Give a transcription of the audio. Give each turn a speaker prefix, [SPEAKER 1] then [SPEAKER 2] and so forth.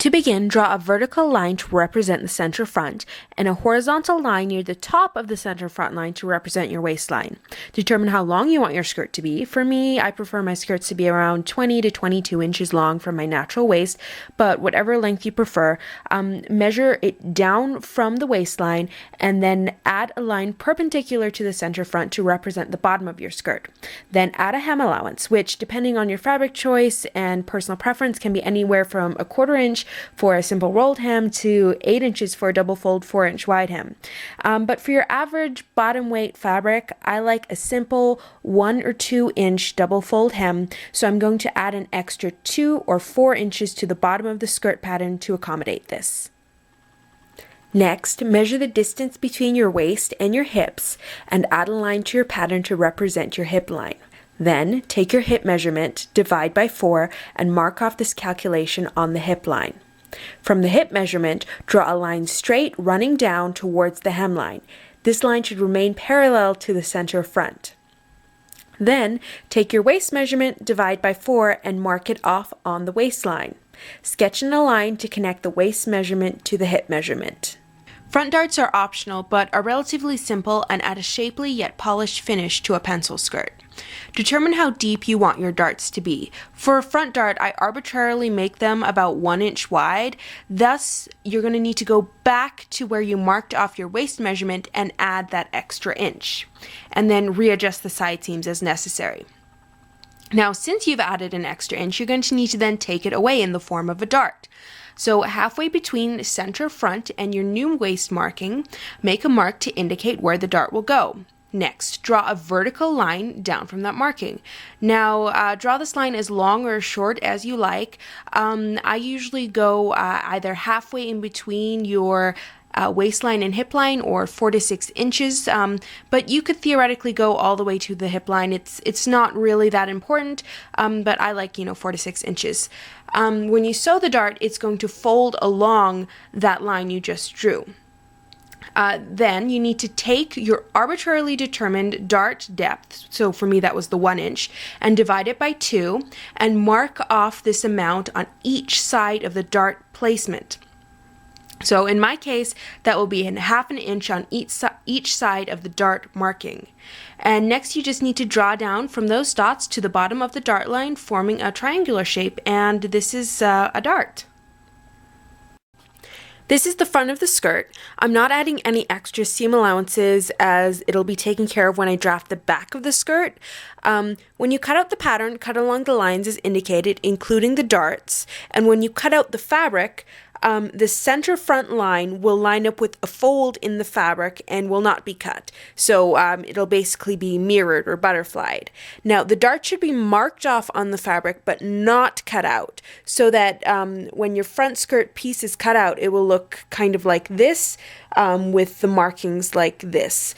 [SPEAKER 1] To begin, draw a vertical line to represent the center front and a horizontal line near the top of the center front line to represent your waistline. Determine how long you want your skirt to be. For me, I prefer my skirts to be around 20 to 22 inches long from my natural waist, but whatever length you prefer, measure it down from the waistline and then add a line perpendicular to the center front to represent the bottom of your skirt. Then add a hem allowance, which depending on your fabric choice and personal preference can be anywhere from a 1/4 inch for a simple rolled hem to 8 inches for a double fold 4-inch wide hem. But for your average bottom weight fabric, I like a simple 1 or 2 inch double fold hem, so I'm going to add an extra 2 or 4 inches to the bottom of the skirt pattern to accommodate this. Next, measure the distance between your waist and your hips and add a line to your pattern to represent your hip line. Then, take your hip measurement, divide by 4, and mark off this calculation on the hip line. From the hip measurement, draw a line straight running down towards the hemline. This line should remain parallel to the center front. Then, take your waist measurement, divide by 4, and mark it off on the waistline. Sketch in a line to connect the waist measurement to the hip measurement. Front darts are optional but are relatively simple and add a shapely yet polished finish to a pencil skirt. Determine how deep you want your darts to be. For a front dart, I arbitrarily make them about 1 inch wide. Thus, you're going to need to go back to where you marked off your waist measurement and add that extra inch, and then readjust the side seams as necessary. Now, since you've added an extra inch, you're going to need to then take it away in the form of a dart. So halfway between the center front and your new waist marking, make a mark to indicate where the dart will go. Next, draw a vertical line down from that marking. Now, draw this line as long or short as you like. I usually go either halfway in between your waistline and hip line, or 4 to 6 inches, but you could theoretically go all the way to the hip line. It's not really that important, but I like 4 to 6 inches. When you sew the dart, it's going to fold along that line you just drew. Then you need to take your arbitrarily determined dart depth, so for me that was the 1 inch, and divide it by 2 and mark off this amount on each side of the dart placement. So in my case, that will be 1/2 inch on each side of the dart marking. And next you just need to draw down from those dots to the bottom of the dart line, forming a triangular shape, and this is a dart. This is the front of the skirt. I'm not adding any extra seam allowances as it'll be taken care of when I draft the back of the skirt. When you cut out the pattern, cut along the lines as indicated, including the darts, and when you cut out the fabric, the center front line will line up with a fold in the fabric and will not be cut. So it'll basically be mirrored or butterflied. Now the dart should be marked off on the fabric but not cut out, so that when your front skirt piece is cut out, it will look kind of like this with the markings like this.